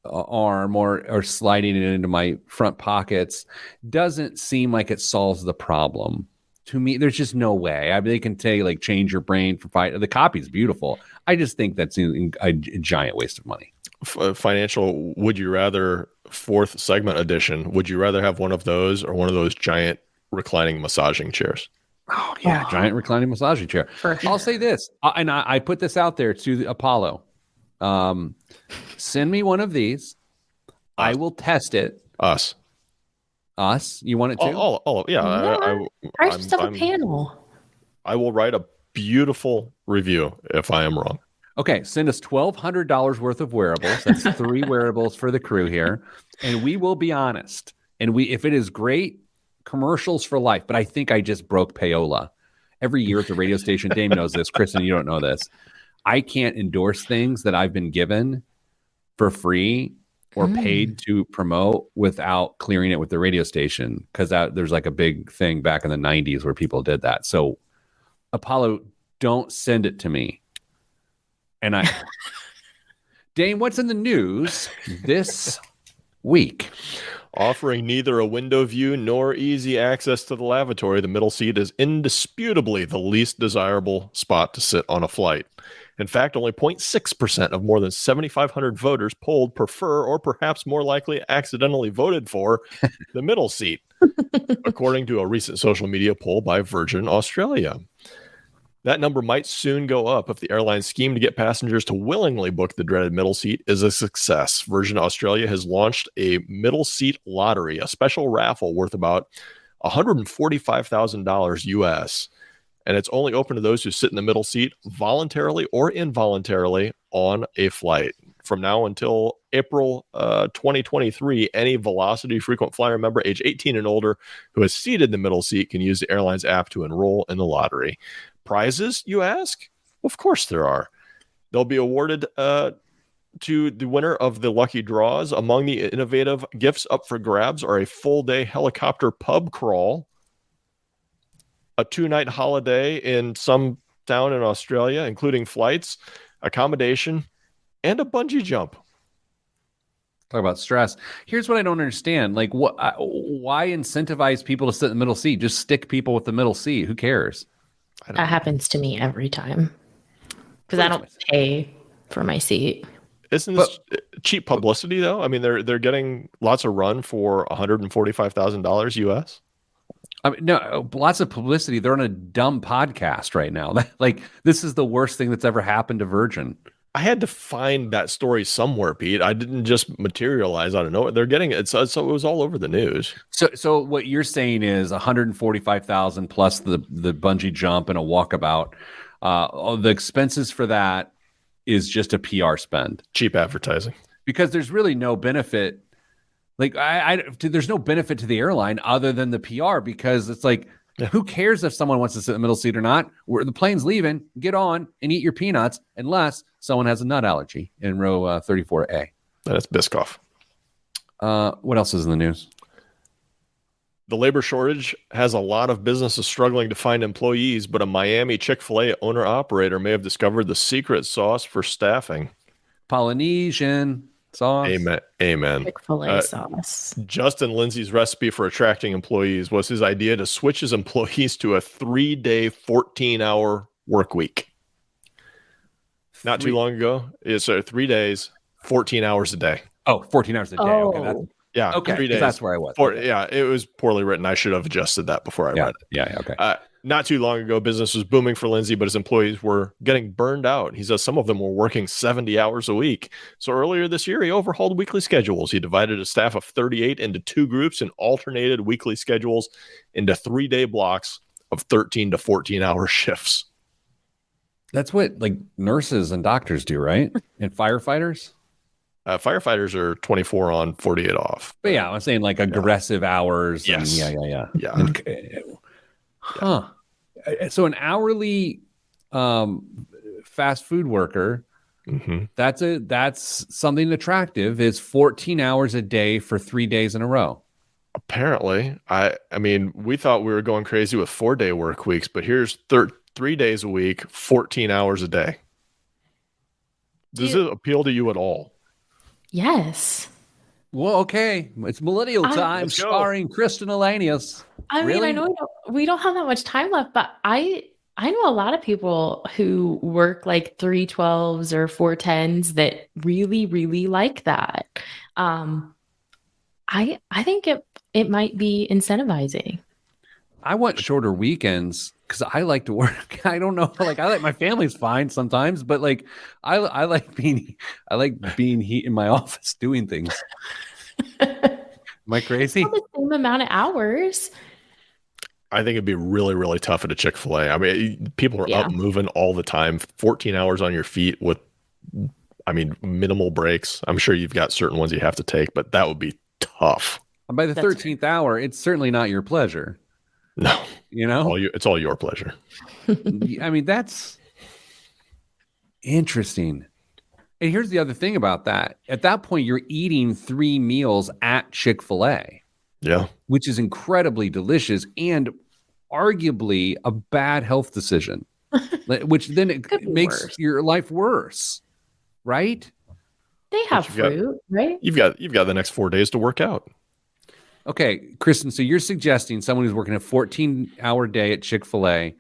arm or sliding it into my front pockets doesn't seem like it solves the problem. To me, there's just no way. I mean, they can tell you, like, change your brain for fight. The copy's beautiful. I just think that's a giant waste of money. Financial, would you rather, fourth segment edition, would you rather have one of those or one of those giant reclining massaging chairs? Oh, yeah, giant reclining massaging chair. I'll say this, and I put this out there to the Apollo. Send me one of these. I will test it. Us? You want it too? Oh yeah. I just have a panel. I will write a beautiful review if I am wrong. Okay, send us $1,200 worth of wearables. That's 3 wearables for the crew here, and we will be honest. And if it is great, commercials for life. But I think I just broke payola. Every year at the radio station, Dame knows this. Kristen, you don't know this. I can't endorse things that I've been given for free or paid to promote without clearing it with the radio station, because there's like a big thing back in the 90s where people did that. So Apollo, don't send it to me. And Dane, what's in the news this week? Offering neither a window view nor easy access to the lavatory, the middle seat is indisputably the least desirable spot to sit on a flight. In fact, only 0.6% of more than 7,500 voters polled prefer or perhaps more likely accidentally voted for the middle seat, according to a recent social media poll by Virgin Australia. That number might soon go up if the airline's scheme to get passengers to willingly book the dreaded middle seat is a success. Virgin Australia has launched a middle seat lottery, a special raffle worth about $145,000 US. And it's only open to those who sit in the middle seat voluntarily or involuntarily on a flight. From now until April 2023, any Velocity frequent flyer member age 18 and older who is seated in the middle seat can use the airline's app to enroll in the lottery. Prizes, you ask? Of course there are. They'll be awarded to the winner of the lucky draws. Among the innovative gifts up for grabs are a full-day helicopter pub crawl, a 2-night holiday in some town in Australia, including flights, accommodation, and a bungee jump. Talk about stress. Here's what I don't understand. Like, why incentivize people to sit in the middle seat? Just stick people with the middle seat. Who cares? That happens to me every time because I don't pay for my seat. Isn't this cheap publicity, though? I mean, they're getting lots of run for $145,000 US. I mean, no, lots of publicity. They're on a dumb podcast right now. Like, this is the worst thing that's ever happened to Virgin. I had to find that story somewhere, Pete. I didn't just materialize out of nowhere. They're getting it. So it was all over the news. So what you're saying is 145,000 plus the bungee jump and a walkabout. The expenses for that is just a PR spend, cheap advertising, because there's really no benefit. Like there's no benefit to the airline other than the PR, because it's like, who cares if someone wants to sit in the middle seat or not? The plane's leaving. Get on and eat your peanuts, unless someone has a nut allergy in row 34A. That's Biscoff. What else is in the news? The labor shortage has a lot of businesses struggling to find employees, but a Miami Chick-fil-A owner-operator may have discovered the secret sauce for staffing. Polynesian sauce. Amen. Chick-fil-A sauce. Justin Lindsay's recipe for attracting employees was his idea to switch his employees to a 3-day, 14-hour work week. Not too long ago. It's 3 days, 14 hours a day. Oh, 14 hours a day. Oh. Okay, 3 days. That's where I was. Yeah, it was poorly written. I should have adjusted that before I read it. Yeah, okay. Not too long ago, business was booming for Lindsay, but his employees were getting burned out. He says some of them were working 70 hours a week. So earlier this year, he overhauled weekly schedules. He divided a staff of 38 into 2 groups and alternated weekly schedules into 3-day blocks of 13 to 14-hour shifts. That's what like nurses and doctors do, right? And firefighters? Firefighters are 24 on, 48 off. But yeah, I'm saying like aggressive hours. Yes. Yeah. Yeah. Huh. So an hourly fast food worker, that's something attractive, is 14 hours a day for 3 days in a row. Apparently. I mean, we thought we were going crazy with 4-day work weeks, but here's 3 days a week, 14 hours a day. Does it appeal to you at all? Yes. Well, okay. It's millennial time starring Kristen Elanius. I mean, I know we don't have that much time left, but I know a lot of people who work like 312s or 410s that really, really like that. I think it might be incentivizing. I want shorter weekends because I like to work. I don't know, like I like my family's fine sometimes, but like I like being in my office doing things. Am I crazy? The same amount of hours. I think it'd be really, really tough at a Chick-fil-A. I mean, people are up moving all the time, 14 hours on your feet with, I mean, minimal breaks. I'm sure you've got certain ones you have to take, but that would be tough. And by the 13th hour, it's certainly not your pleasure. No, you know, it's all your pleasure. I mean, that's interesting. And here's the other thing about that. At that point, you're eating 3 meals at Chick-fil-A. Yeah. Which is incredibly delicious and arguably a bad health decision, which then it makes your life worse, right? They have fruit, right? You've got the next 4 days to work out. Okay, Kristen, so you're suggesting someone who's working a 14-hour day at Chick-fil-A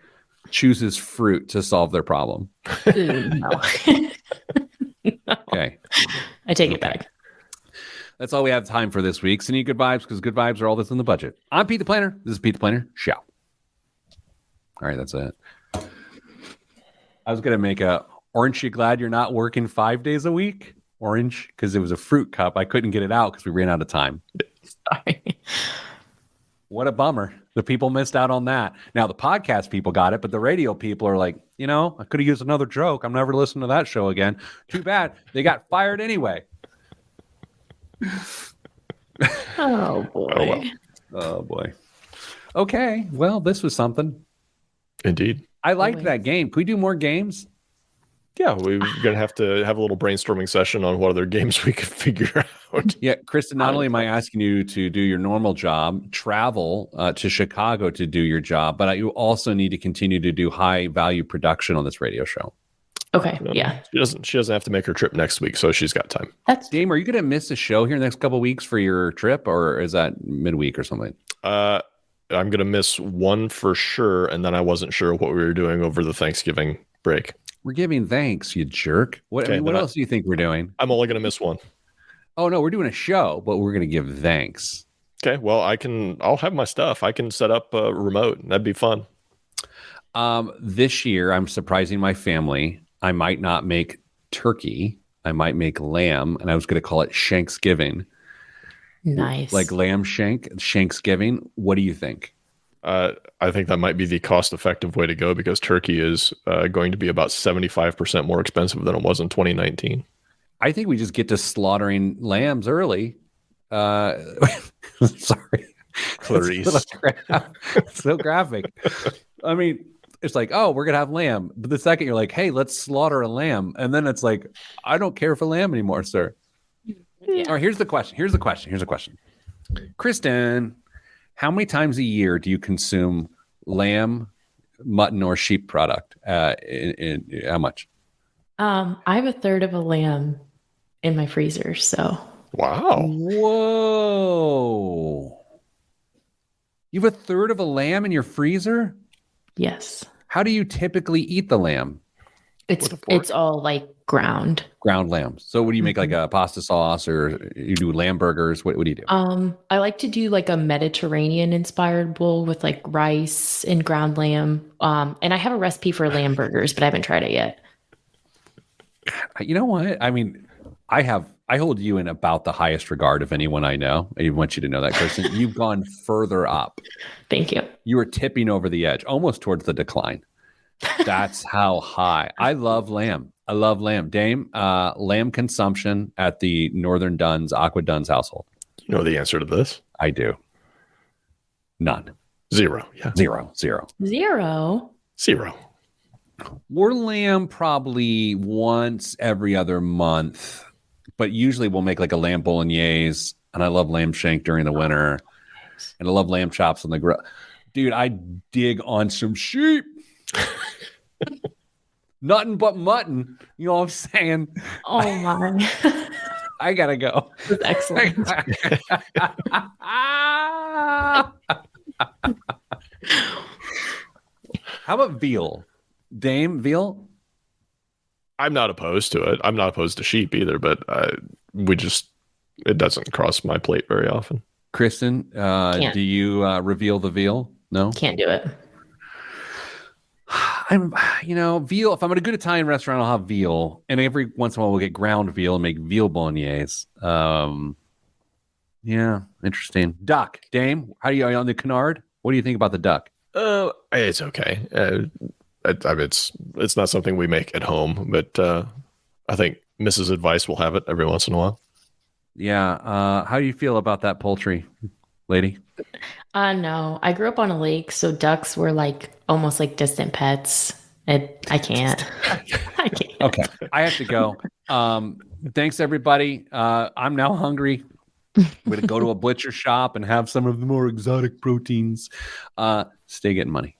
chooses fruit to solve their problem. No. Okay. I take it back. That's all we have time for this week. Sending you good vibes, because good vibes are all that's in the budget. I'm Pete the Planner. This is Pete the Planner Show. All right, that's it. I was going to make aren't you glad you're not working 5 days a week? Orange, because it was a fruit cup. I couldn't get it out because we ran out of time. Sorry. What a bummer. The people missed out on that. Now, the podcast people got it, but the radio people are like, I could have used another joke. I'm never listening to that show again. Too bad. They got fired anyway. Oh, boy. Oh, boy. Okay. Well, this was something. Indeed. I liked that game. Can we do more games? Yeah, we're going to have a little brainstorming session on what other games we could figure out. Yeah, Kristen, not only am I asking you to do your normal job, travel to Chicago to do your job, but you also need to continue to do high value production on this radio show. Okay, yeah. She doesn't have to make her trip next week, so she's got time. Dame, are you going to miss a show here in the next couple of weeks for your trip, or is that midweek or something? I'm going to miss one for sure, and then I wasn't sure what we were doing over the Thanksgiving break. We're giving thanks, you jerk. What else do you think we're doing? I'm only going to miss one. Oh, no, we're doing a show, but we're going to give thanks. Okay, well, I'll have my stuff. I can set up a remote. That'd be fun. This year, I'm surprising my family. I might not make turkey. I might make lamb, and I was going to call it Shanksgiving. Nice. Like lamb Shanksgiving. What do you think? I think that might be the cost-effective way to go because turkey is going to be about 75% more expensive than it was in 2019. I think we just get to slaughtering lambs early. Sorry. Clarice. So graphic. I mean, it's like, oh, we're going to have lamb. But the second you're like, hey, let's slaughter a lamb. And then it's like, I don't care for lamb anymore, sir. Yeah. All right, here's the question. Kristen, how many times a year do you consume lamb, mutton, or sheep product? In how much? I have a third of a lamb in my freezer, so. Wow. Whoa. You have a third of a lamb in your freezer? Yes. How do you typically eat the lamb? It's all like ground lamb. So what do you make, like a pasta sauce, or you do lamb burgers? What do you do? I like to do like a Mediterranean inspired bowl with like rice and ground lamb. And I have a recipe for lamb burgers, but I haven't tried it yet. You know what? I mean, I hold you in about the highest regard of anyone I know. I want you to know that, Kristen. You've gone further up. Thank you. You are tipping over the edge, almost towards the decline. That's how high. I love lamb. Dame, lamb consumption at the Northern Duns, Aqua Duns household. You know the answer to this? I do. None. 0. Yeah. 0. We're lamb probably once every other month, but usually we'll make like a lamb bolognese, and I love lamb shank during the winter, and I love lamb chops on the grill. Dude, I dig on some sheep. Nothing but mutton. You know what I'm saying? Oh my. I gotta go. That's excellent. How about veal? Dame, veal? I'm not opposed to it. I'm not opposed to sheep either, but it doesn't cross my plate very often. Kristen, do you reveal the veal? No? Can't do it. Veal, if I'm at a good Italian restaurant, I'll have veal. And every once in a while, we'll get ground veal and make veal bolognese. Yeah, interesting. Duck, Dame, are you on the canard? What do you think about the duck? It's okay. It's not something we make at home, but I think Mrs. Advice will have it every once in a while. Yeah. How do you feel about that poultry, lady? No, I grew up on a lake, so ducks were like almost like distant pets. I can't. I can't. Okay, I have to go. Thanks, everybody. I'm now hungry. I'm going to go to a butcher shop and have some of the more exotic proteins. Stay getting money.